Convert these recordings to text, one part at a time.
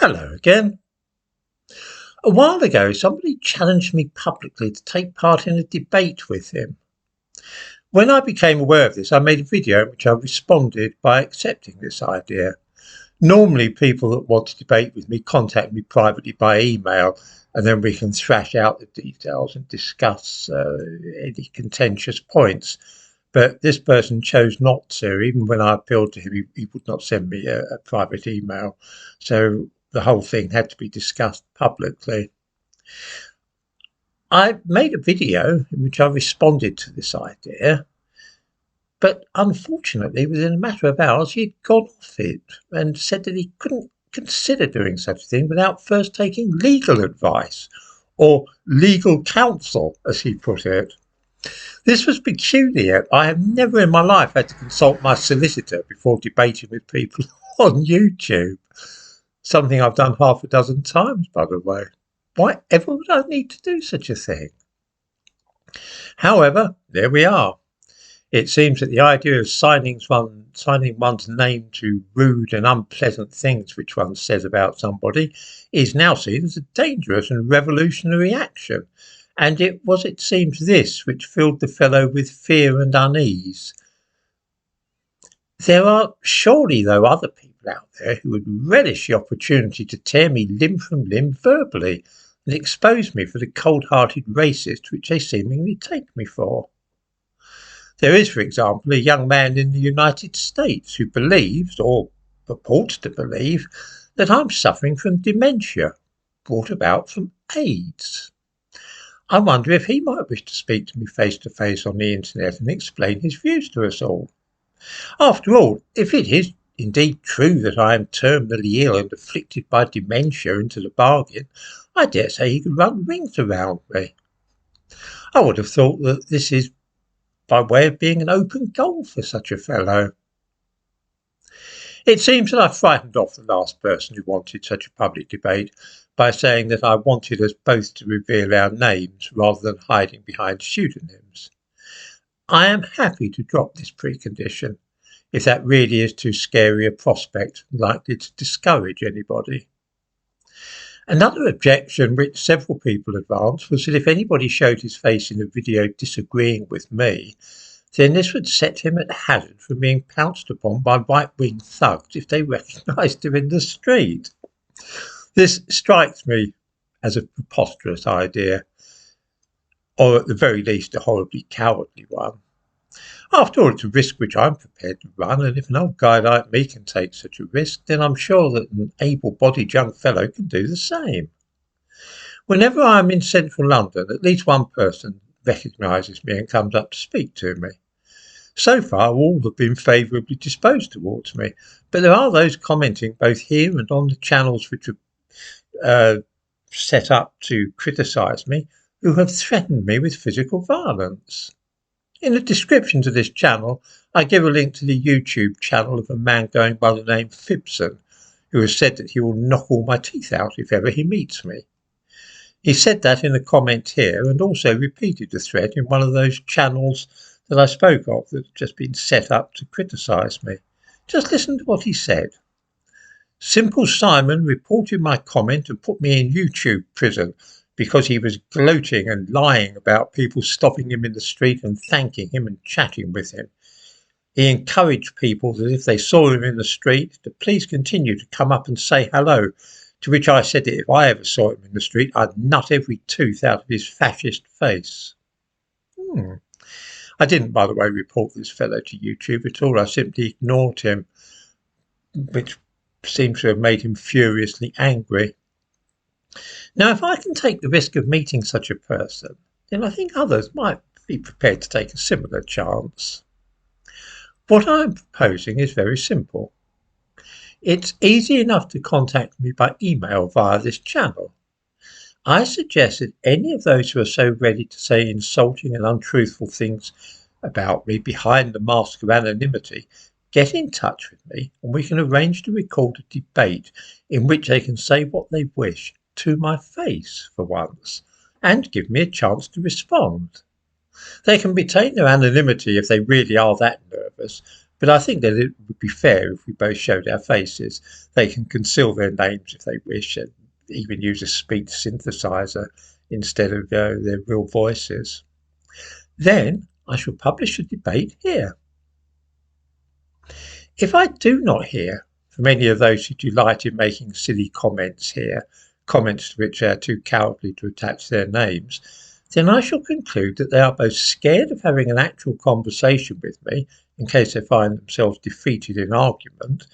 Hello again. A while ago, somebody challenged me publicly to take part in a debate with him. When I became aware of this, I made a video in which I responded by accepting this idea. Normally, people that want to debate with me contact me privately by email, and then we can thrash out the details and discuss any contentious points. But this person chose not to. Even when I appealed to him, he would not send me a private email. So the whole thing had to be discussed publicly. I made a video in which I responded to this idea, but unfortunately, within a matter of hours, he'd gone off it and said that he couldn't consider doing such a thing without first taking legal advice, or legal counsel, as he put it. This was peculiar. I have never in my life had to consult my solicitor before debating with people on YouTube. Something I've done half a dozen times, by the way. Why ever would I need to do such a thing? However, there we are. It seems that the idea of signing one's name to rude and unpleasant things which one says about somebody is now seen as a dangerous and revolutionary action. And it was, it seems, this which filled the fellow with fear and unease. There are surely, though, other people out there who would relish the opportunity to tear me limb from limb verbally and expose me for the cold-hearted racist which they seemingly take me for. There is, for example, a young man in the United States who believes, or purports to believe, that I'm suffering from dementia, brought about from AIDS. I wonder if he might wish to speak to me face to face on the internet and explain his views to us all. After all, if it is indeed true that I am terminally ill and afflicted by dementia into the bargain, I dare say he could run rings around me. I would have thought that this is by way of being an open goal for such a fellow. It seems that I frightened off the last person who wanted such a public debate by saying that I wanted us both to reveal our names rather than hiding behind pseudonyms. I am happy to drop this precondition, if that really is too scary a prospect and likely to discourage anybody. Another objection which several people advanced was that if anybody showed his face in a video disagreeing with me, then this would set him at hazard from being pounced upon by right-wing thugs if they recognised him in the street. This strikes me as a preposterous idea, or at the very least a horribly cowardly one. After all, it's a risk which I'm prepared to run, and if an old guy like me can take such a risk, then I'm sure that an able-bodied young fellow can do the same. Whenever I'm in central London, at least one person recognises me and comes up to speak to me. So far, all have been favourably disposed towards me, but there are those commenting both here and on the channels which are set up to criticise me, who have threatened me with physical violence. In the description to this channel, I give a link to the YouTube channel of a man going by the name Fibson, who has said that he will knock all my teeth out if ever he meets me. He said that in a comment here and also repeated the threat in one of those channels that I spoke of that have just been set up to criticise me. Just listen to what he said. Simple Simon reported my comment and put me in YouTube prison because he was gloating and lying about people stopping him in the street and thanking him and chatting with him. He encouraged people that if they saw him in the street to please continue to come up and say hello, to which I said that if I ever saw him in the street, I'd nut every tooth out of his fascist face. I didn't, by the way, report this fellow to YouTube at all. I simply ignored him, which seems to have made him furiously angry. Now, if I can take the risk of meeting such a person, then I think others might be prepared to take a similar chance. What I am proposing is very simple. It's easy enough to contact me by email via this channel. I suggest that any of those who are so ready to say insulting and untruthful things about me behind the mask of anonymity get in touch with me, and we can arrange to record a debate in which they can say what they wish to my face for once and give me a chance to respond. They can retain their anonymity if they really are that nervous, but I think that it would be fair if we both showed our faces. They can conceal their names if they wish, and even use a speech synthesizer instead of their real voices. Then I shall publish the debate here. If I do not hear from any of those who delight in making silly comments here, comments to which they are too cowardly to attach their names, then I shall conclude that they are both scared of having an actual conversation with me in case they find themselves defeated in argument,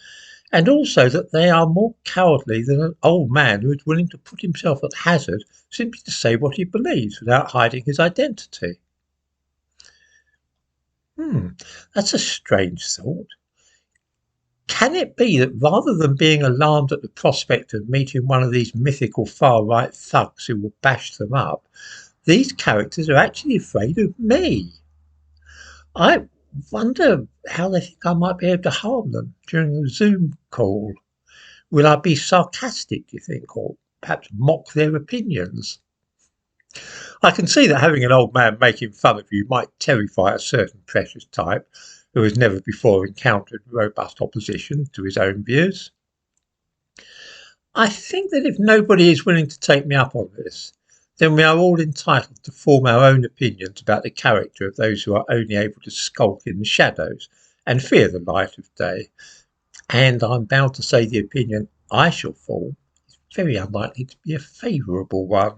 and also that they are more cowardly than an old man who is willing to put himself at hazard simply to say what he believes without hiding his identity. That's a strange thought. Can it be that rather than being alarmed at the prospect of meeting one of these mythical far-right thugs who will bash them up, these characters are actually afraid of me? I wonder how they think I might be able to harm them during a Zoom call. Will I be sarcastic, do you think, or perhaps mock their opinions? I can see that having an old man making fun of you might terrify a certain precious type who has never before encountered robust opposition to his own views. I think that if nobody is willing to take me up on this, then we are all entitled to form our own opinions about the character of those who are only able to skulk in the shadows and fear the light of day. And I'm bound to say the opinion I shall form is very unlikely to be a favourable one.